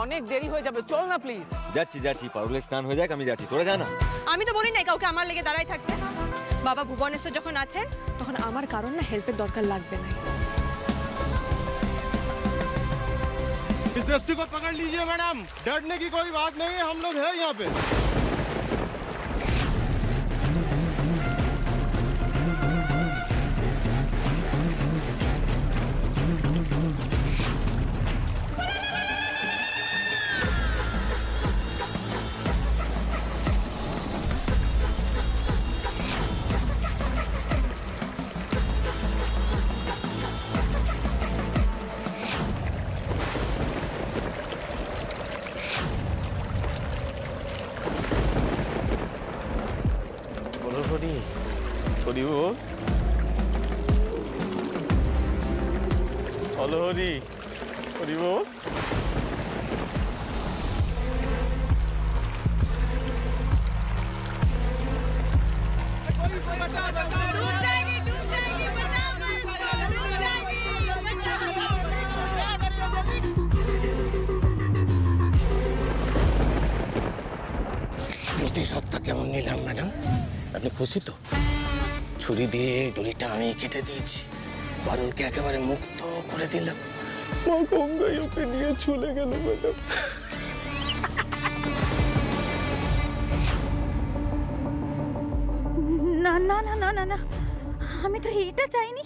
অনেক দেরি হয়ে যাবে, চল না প্লিজ। যাচ্ছি পারুলের স্নান হয়ে যাক, আমি যাচ্ছি, তোরা যা না। আমি তো বলি নাই কাউকে আমার লেগে দাঁড়াই থাকতে। বাবা ভুবনেশ্বর যখন আছেন তখন আমার কারণ না হেল্পের দরকার লাগবে না। इस रस्सी को पकड़ लीजिए मैडम, डरने की कोई बात नहीं है, हम लोग हैं यहाँ पे। হরি হরি বল। প্রতিশোধটা কেমন নিলাম ম্যাডাম? আপনি খুশি তো? ছুরি দিয়ে দড়িটা আমি কেটে দিয়েছি, পারুলকে একেবারে মুক্ত করে দিলাম। মা গঙ্গাই ওকে নিয়ে চলে গেল ম্যাডাম। না না না না না না, আমি তো এইটা চাইনি।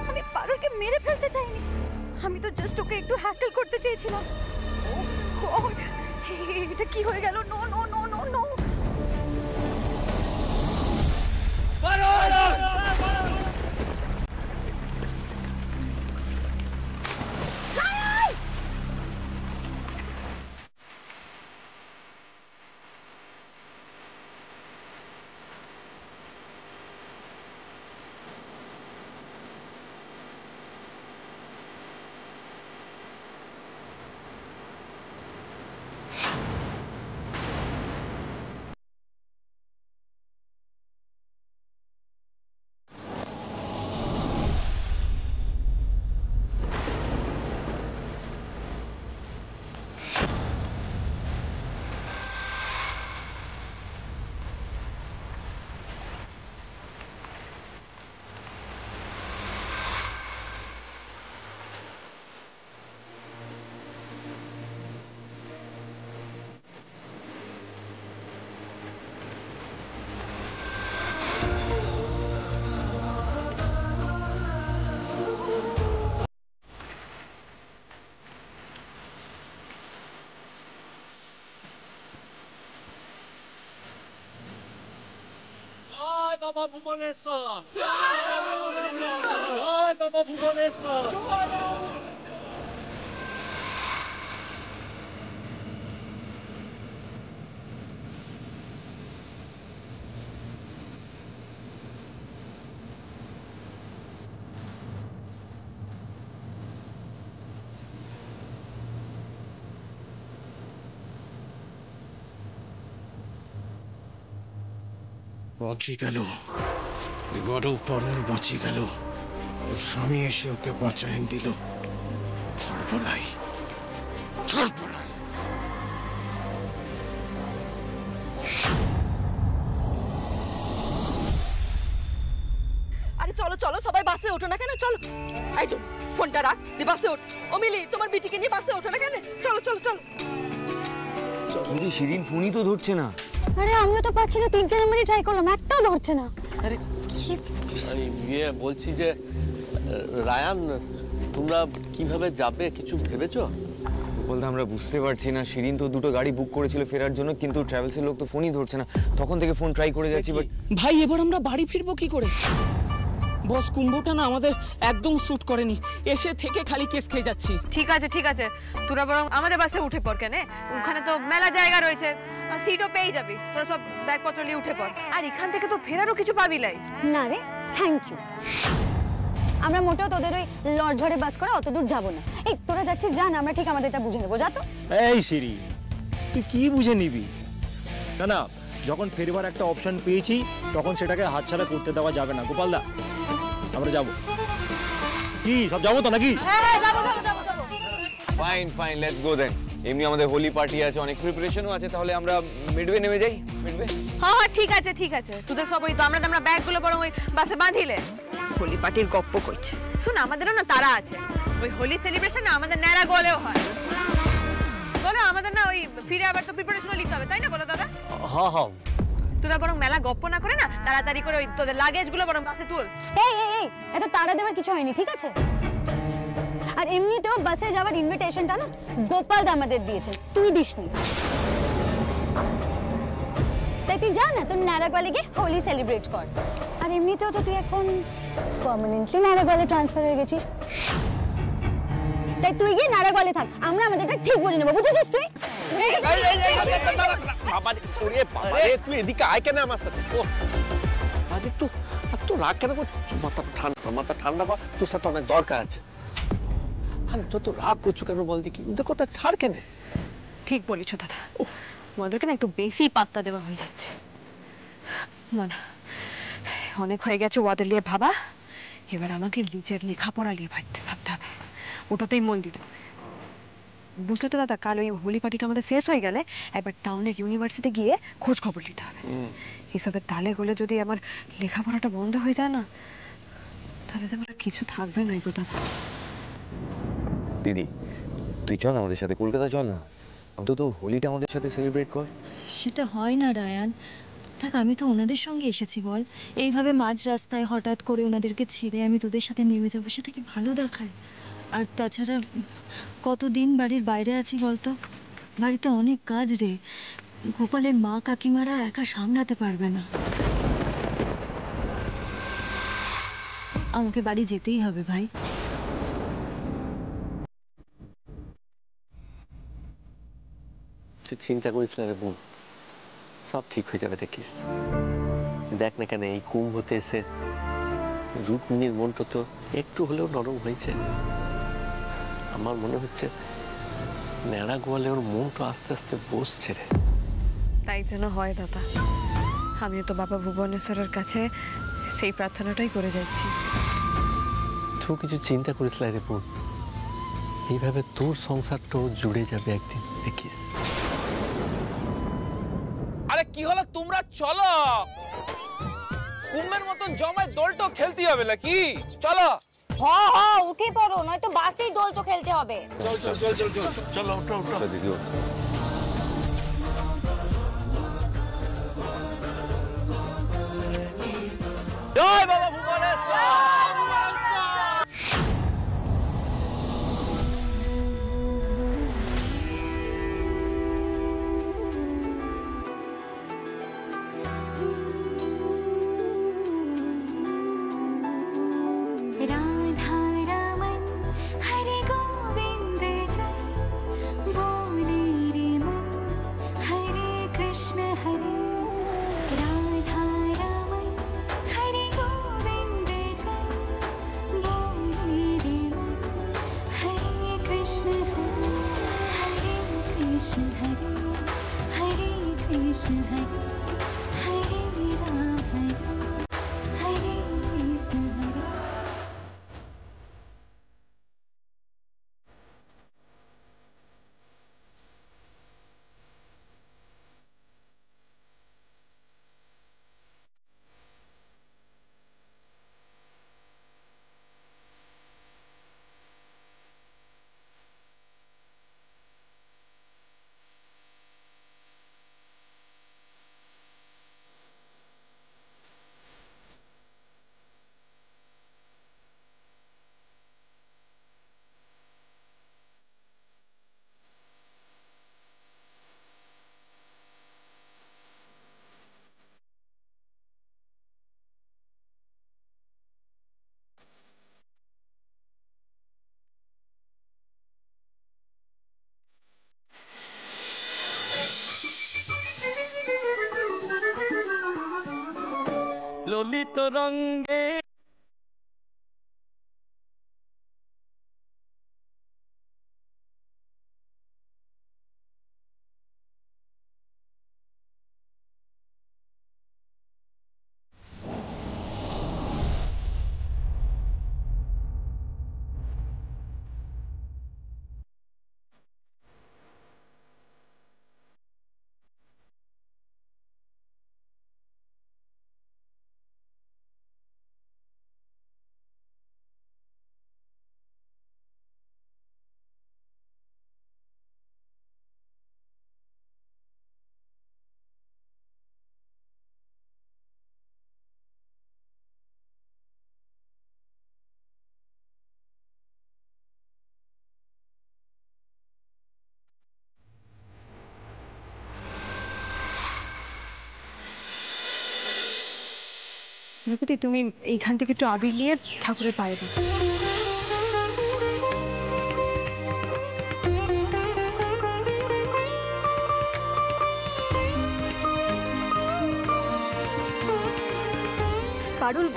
আমি পারুলকে মেরে ফেলতে চাইনি, আমি তো জাস্ট ওকে একটু হ্যাকেল করতে চেয়েছিলাম। ও গড, এটা কি হয়ে গেল? No no no no no. বাবা ভুবনেশ্বর, বাবা ভুবনেশ্বর। বাঁচি গেল, এবারও পারুল বাঁচি গেল। ওর স্বামী এসে ওকে বাঁচায় দিল। ছাড়পলাই ছাড়পলাই। আরে চলো চলো সবাই বাসে ওঠো না কেন? চলো, এই তো ফোনটা রাখ, দি বাসে ওঠ। ও মিলি, তোমার বিটিকে নিয়ে বাসে ওঠো না কেন? চলো চলো চলো। কিন্তু শিরিন ফোনই তো ধরছে না। আরে আমিও তো পাচ্ছি না, 3টে নাম্বারই ট্রাই করলাম, একটাও ধরছে না। আরে কি বলছি যে রায়ান, তোমরা কিভাবে যাবে কিছু ভেবেছো? বলতে আমরা বুঝতে পারছি না। শিরিন তো দুটো গাড়ি বুক করেছিল ফেরার জন্য, কিন্তু ট্রাভেলসের লোক তো ফোনই ধরছে না। তখন থেকে ফোন ট্রাই করে যাচ্ছি, বাট ভাই এবার আমরা বাড়ি ফিরবো কি করে? বস কুম্ভটা না আমাদের একদম স্যুট করেনি, এসে থেকে খালি কেস খেয়ে যাচ্ছি। ঠিক আছে ঠিক আছে, তোরা বরং আমাদের বাসে উঠে পড়। কেন? ওখানে তো মেলা জায়গা রয়েছে, সিটও পেয়ে যাবি। তোরা সব ব্যাগপত্র নিয়ে উঠে পড়। আর এখান থেকে তো ফেরারও কিছু পাবি লাই। না রে, থ্যাংক ইউ। আমরা মোটেও তোদের ওই লড়ঝড়ে বাস করে অত দূর যাবো না। এই তোরা যাচ্ছিস জান, আমরা ঠিক আমাদেরটা বুঝে নেবো, যা তো। এই শিরি, তুই কি বুঝে নিবি? না না, যখন ফেরবার একটা অপশন পেয়েছি তখন সেটাকে হাতছাড়া করতে দেওয়া যাবে না। গোপালদা, আমরা যাবো কি? সব যাবো তো নাকি? হ্যাঁ হ্যাঁ, যাবো যাবো যাবো যাবো। ফাইন ফাইন, লেটস গো দেন। এমনি আমাদের হোলি পার্টি আছে, অনেক প্রিপারেশনও আছে, তাহলে আমরা মিডওয়ে নেমে যাই। মিডওয়ে? হ্যাঁ হ্যাঁ ঠিক আছে ঠিক আছে, তোদের সব ওই তো আমরা ব্যাগগুলো বরং ওই বাসে বাঁধিলে। হোলি পার্টির গপ্প করছে। শুন, আমাদেরও না তারা আছে, ওই হোলি সেলিব্রেশন না আমাদের ন্যাড়া গোয়ালেও হয়। বলো আমাদের না ওই ফিরে আবার তো প্রিপারেশনও নিতে হবে, তাই না বলো দাদা? হ্যাঁ হ্যাঁ, তোরা বরং মেলা গপ্প না করে না তাড়াতাড়ি করে ওই তোদের লাগেজগুলো বরং বাসে তুল। এই এই এই এত তাড়া দেওয়ার কিছু হয়নি, ঠিক আছে? আর এমনিতেও বাসে যাওয়ার ইনভিটেশনটা না গোপাল দা আমাদের দিয়েছে, তুই দিসনি। তাই তুই যা না, তোর নারাগোয়ালে গিয়ে হোলি সেলিব্রেট কর। আর এমনিতেও তো তুই এখন পার্মানেন্টলি নারাগোয়ালে ট্রান্সফার হয়ে গেছিস, তাই তুই গিয়ে নারাগোয়ালে থাক, আমরা আমাদেরটা ঠিক বলে নেবো, বুঝেছিস তুই? তুই এদিকে আয় কেন আমার সাথে? ও আজ একটু রাগ কেন করছিস? মাথা ঠান্ডা কর, তোর সাথে অনেক দরকার আছে। আরে তো রাগ করছো কেন বল দেখি, ওদের কথা ছাড় কেন? ঠিক বলেছো দাদা, আমাদেরকে না একটু বেশি পাত্তা দেওয়া হয়ে যাচ্ছে। না না, অনেক হয়ে গেছে ওদের নিয়ে ভাবা, এবার আমাকে নিজের লেখাপড়া নিয়ে ভাবতে হবে, ওটাতেই মন দিতে হবে। বুঝলে তো দাদা, কাল ওই হোলি পার্টিটা আমাদের শেষ হয়ে গেলে একবার টাউনের ইউনিভার্সিটি গিয়ে খোঁজ খবর নিতে হবে। এসবের তালে গলে যদি আমার লেখাপড়াটা বন্ধ হয়ে যায় না, তাহলে তো আমার কিছু থাকবে না গো দাদা। দিদি তুই চল আমাদের সাথে কলকাতা, চল না, অন্তত হোলিটা আমাদের সাথে সেলিব্রেট কর। সেটা হয় না রায়ান, দেখ আমি তো ওনাদের সঙ্গে এসেছি বল, এইভাবে মাঝ রাস্তায় হঠাৎ করে ওনাদেরকে ছেড়ে আমি তোদের সাথে নেমে যাবো, সেটা কি ভালো দেখায়? আর তাছাড়া কতদিন বাড়ির বাইরে আছি বলতো, বাড়িতে অনেক কাজ রে, গোপালের মা কাকিমারা একা সামলাতে পারবে না, আমাকে বাড়ি যেতেই হবে ভাই। তুই চিন্তা করিস না রে বোন, সব ঠিক হয়ে যাবে দেখিস। দেখ না কেন এই কুম্ভতে এসে রুক্মিণীর মনটা তো একটু হলেও নরম হয়েছে। আমার মনে হচ্ছে ন্যাড়া গোয়ালে ওর মনটা আস্তে আস্তে বসছে রে। তাই যেন হয় দাদা, আমিও তো বাবা ভুবনেশ্বরের কাছে সেই প্রার্থনাটাই করে যাচ্ছি। তুই কিছু চিন্তা করিস না রে বোন, এইভাবে তোর সংসারটাও জুড়ে যাবে একদিন দেখিস। আরে কি হলো, তোমরা চলো, কুম্ভের মতন জমায় দোলটো খেলতে হবে নাকি? চলো। হ্যাঁ হ্যাঁ উঠে পড়ো, নয়তো বাসেই দোলটো খেলতে হবে। চল চল চল চল চল চলো, ওঠো ওঠো দিদি। জয় বাবা ভুবনেশ্বর। ললিত রঙ্গে রূপতি তুমি এইখান থেকে একটু আবির নিয়ে ঠাকুরের পায়ে দাও। পারুল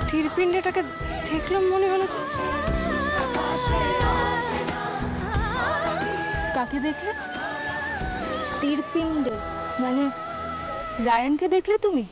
তীরপিণ্ডটাকে দেখলাম মনে হলো যে। কাকে দেখলে? তীরপিণ্ড মানে রায়ানকে দেখলে তুমি?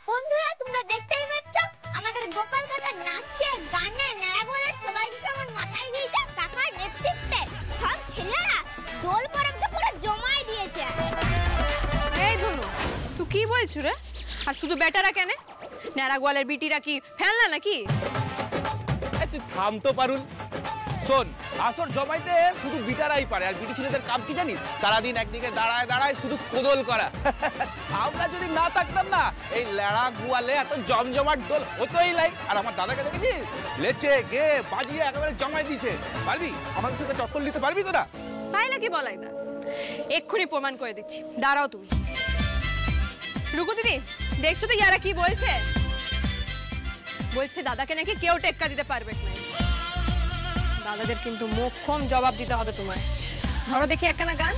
বন্ধুরা তোমরা দেখতেই পাচ্ছ আমাদের গোপাল কাকা নাচে গানে নাড়াগোড়া সবাইকে কেমন মাথায় দিয়েছে কাকার নেতৃত্বে সব ছেলেরা দোল পরবকে পুরো জমাই দিয়েছে। এই ধনু তুই কি বলছিস রে? আর শুধু বেটারা কেন, নাড়া গোয়ালের বিটিরা কি ফেলনা নাকি? তুই থাম তো পারুল। শোন, আসর জমাইতে শুধু বিটারাই পারে, আর বিটি ছেলেদের কাম কি জানিস? সারাদিন একদিকে দাঁড়ায় দাঁড়ায় শুধু কোদল করা। আমরা যদি না থাকতাম না এই লেড়া গুয়ালে এত জমজমাট দোল হতোই লাই। আর আমার দাদাকে দেখেছিস লেচে গে বাজিয়ে একেবারে জমাই দিয়েছে। পারবি আমাদের সাথে টক্কর দিতে পারবি তোরা? তাই নাকি বলাই না, এক্ষুনি প্রমাণ করে দিচ্ছি, দাঁড়াও তুমি। রুকু দিদি দেখছো তো ইয়ারা কি বলছে? বলছে দাদাকে নাকি কেউ টেক্কা দিতে পারবে না। দাদাদের কিন্তু মোক্ষম জবাব দিতে হবে তোমায়। ধরো দেখি একখানা গান।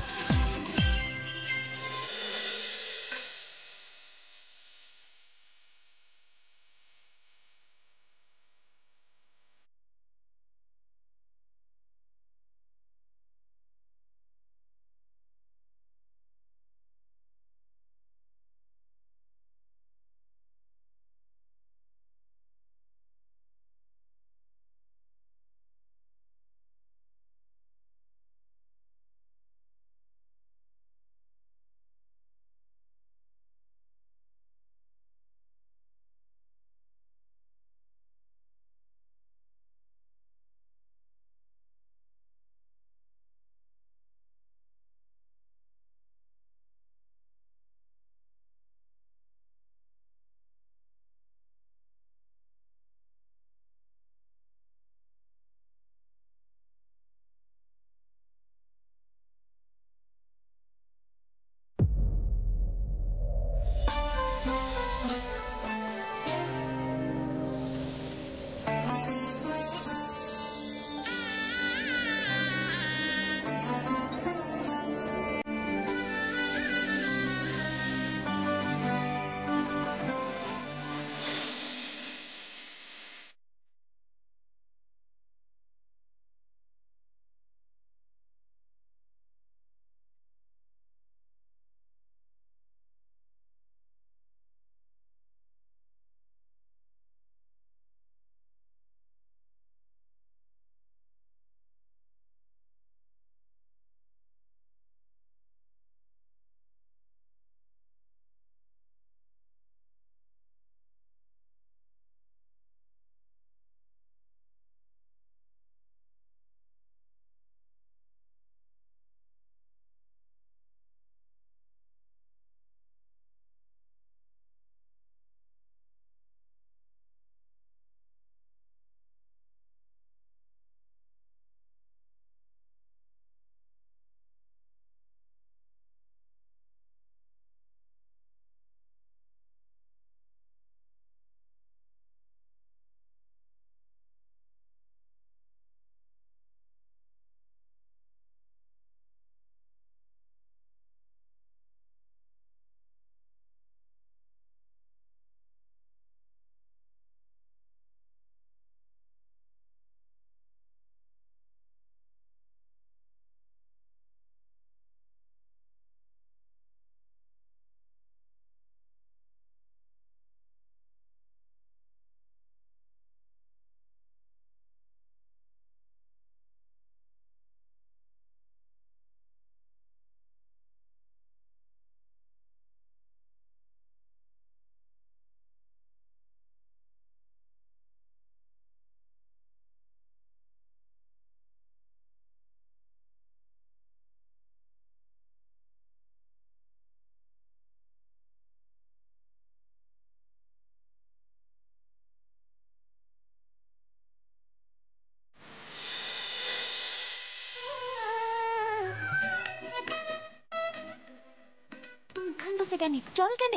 কেন চল কেন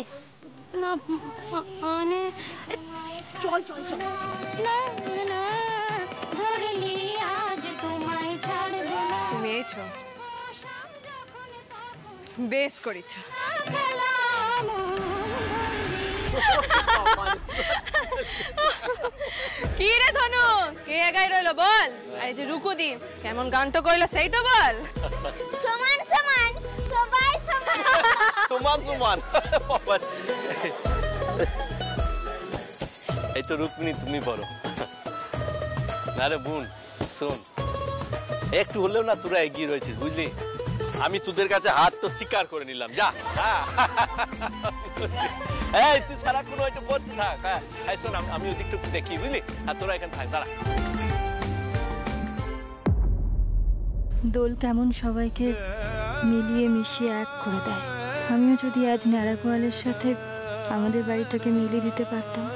না মানে চল চল চল তুমি এইছো বেশ করেছ কি রে ধনু কে এগাই রইলো বল এই যে রুকুদি কেমন গানটা কইলো সেইটা বল সমান সমান সবাই সমান সমান সমান এই তো রুকমিনি তুমি বলো না রে বোন শোন একটু হলেও না তোরা এগিয়ে রয়েছিস বুঝলি আমি তোদের কাছে হাত তো স্বীকার করে নিলাম যা এই তুই সারাক্ষণ হয়তো বলতে থাক হ্যাঁ শোন আমি ওদিকটা দেখি বুঝলি আর তোরা এখানে থাক দাঁড়া দোল কেমন সবাইকে মিলিয়ে মিশিয়ে এক করে দেয় আমিও যদি আজ ন্যাড়া গোয়ালের সাথে আমাদের বাড়িটাকে মিলিয়ে দিতে পারতাম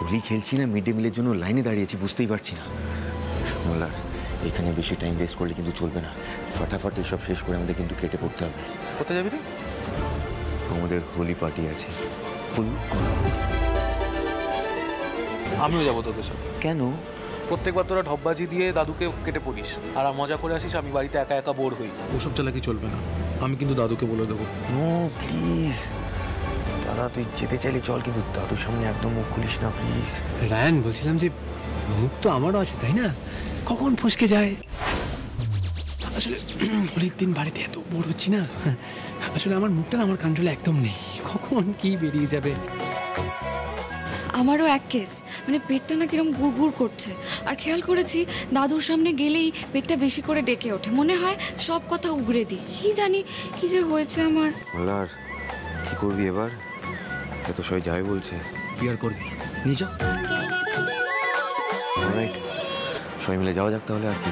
হোলি খেলছি না মিড ডে মিলের জন্য লাইনে দাঁড়িয়েছি বুঝতেই পারছি না মোল্লার এখানে বেশি টাইম ওয়েস্ট করলে কিন্তু চলবে না ফটাফট এসব শেষ করে আমাদের কিন্তু কেটে পড়তে হবে কোথায় যাবি তুই আমাদের হোলি পার্টি আছে ফুল আমিও যাবো তোদের সাথে কেন প্রত্যেকবার তোরা ঢপবাজি দিয়ে দাদুকে কেটে পড়িস আর মজা করে আসিস আমি বাড়িতে একা একা বোর হই ওসব চালাকি চলবে না আমি কিন্তু দাদুকে বলে দেবো নো প্লিজ দাদা তুই যেতে চাইলে চল কিন্তু দাদুর সামনে একদম মুখ খুলিস না প্লিজ রায়ান বলছিলাম যে মুখ তো আমারও আছে তাই না কখন ফসকে যায় আসলে হোলির দিন বাড়িতে এত বোর হচ্ছি না আসলে আমার মুখটা আমার কন্ট্রোলে একদম নেই কখন কি বেরিয়ে যাবে আমারও এক কেস মানে পেটটা না কিরম গুড় করছে আর খেয়াল করেছি দাদুর সামনে গেলেই পেটটা বেশি করে ডেকে ওঠে মনে হয় সব কথা উগরে দিই কি জানি কি যে হয়েছে আমার মোল্লার কি করবি এবার এত সবাই যাবে বলছে কি আর করবি নিয়ে অলরাইট সবাই মিলে যাওয়া যাক তাহলে আর কি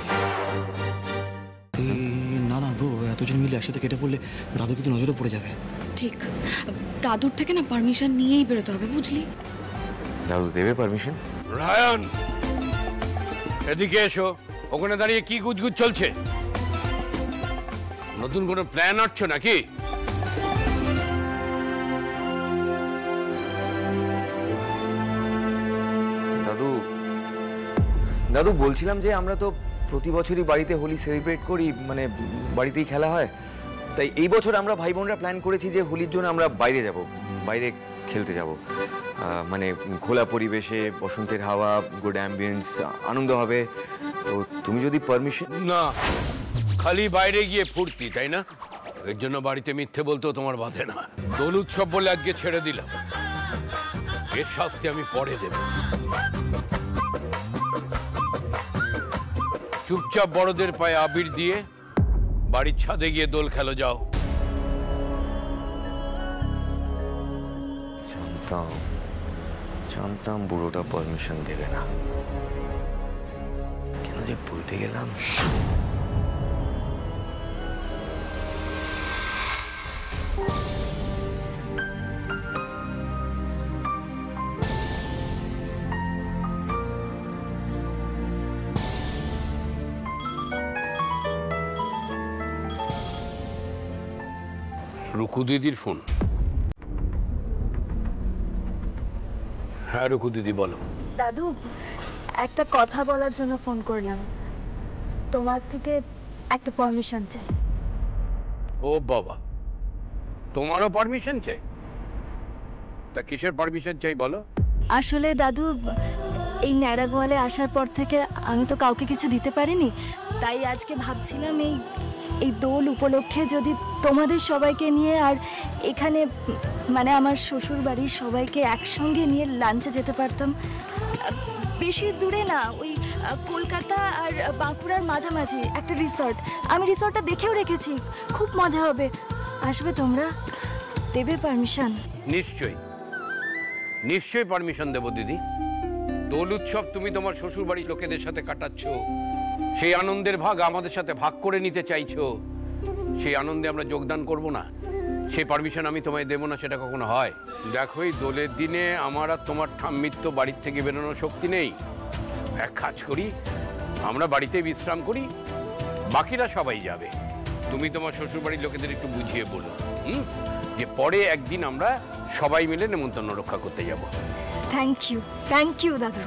না না ব্রো এতজন মিলে একসাথে কেটে পড়লে দাদু কিন্তু নজরে পড়ে যাবে ঠিক দাদুর থেকে না পারমিশন নিয়েই বেরোতে হবে বুঝলি দাদু দেবে পারমিশন রায়ান এদিকে এসো ওখানে দাঁড়িয়ে কি গুজগুজ চলছে নতুন কোনো প্ল্যান আটছো নাকি দাদু দাদু বলছিলাম যে আমরা তো প্রতি বছরই বাড়িতে হোলি সেলিব্রেট করি মানে বাড়িতেই খেলা হয় তাই এই বছর আমরা ভাই বোনরা প্ল্যান করেছি যে হোলির জন্য আমরা বাইরে যাব বাইরে খেলতে যাব মানে খোলা পরিবেশে বসন্তের হাওয়া গুড অ্যাম্বিয়েন্স আনন্দ হবে তো তুমি যদি পারমিশন না খালি বাইরে গিয়ে ফুর্তি তাই না এর জন্য বাড়িতে মিথ্যে বলতেও তোমার বাধে না দোল উৎসব বলে আজকে ছেড়ে দিলাম এর শাস্তি আমি পরে দেব চুপচাপ বড়দের পায়ে আবির দিয়ে বাড়ির ছাদে গিয়ে দোল খেলো যাও জানতাম বুড়োটা পারমিশন দেবে না কেন যে বলতে গেলাম রুকু দিদির ফোন হ্যাঁ রুকু দিদি বলো দাদু একটা কথা বলার জন্য ফোন করলাম তোমার থেকে একটা পারমিশন চাই ও বাবা তোমারও পারমিশন চাই? তা কিসের পারমিশন চাই বলো? আসলে দাদু, এই ন্যাড়া গোয়ালে আসার পর থেকে আমি তো কাউকে কিছু দিতে পারিনি, তাই আজকে ভাবছিলাম এই দোল উপলক্ষে যদি তোমাদের সবাইকে নিয়ে আর এখানে মানে আমার শ্বশুর বাড়ির সবাইকে একসঙ্গে নিয়ে লাঞ্চে যেতে পারতাম। বেশি দূরে না, ওই কলকাতা আর বাঁকুড়ার মাঝামাঝি একটা রিসর্ট। আমি রিসর্টটা দেখেও রেখেছি, খুব মজা হবে। আসবে তোমরা? দেবে পারমিশন? নিশ্চয়ই নিশ্চয়ই পারমিশন দেবো দিদি। দোল উৎসব তুমি তোমার শ্বশুর বাড়ির লোকেদের সাথে কাটাচ্ছ, সেই আনন্দের ভাগ আমাদের সাথে ভাগ করে নিতে চাইছো, সেই আনন্দে আমরা যোগদান করব না? সেই পারমিশন আমি তোমায় দেবো না, সেটা কখনো হয়? দেখো, এই দোলের দিনে আমার আর তোমার ঠাম্মির তো বাড়ির থেকে বেরোনোর শক্তি নেই। এক কাজ করি, আমরা বাড়িতে বিশ্রাম করি, বাকিরা সবাই যাবে। তুমি তোমার শ্বশুর বাড়ির লোকেদের একটু বুঝিয়ে বলো যে পরে একদিন আমরা সবাই মিলে নেমন্তন্ন রক্ষা করতে যাব। থ্যাংক ইউ দাদু।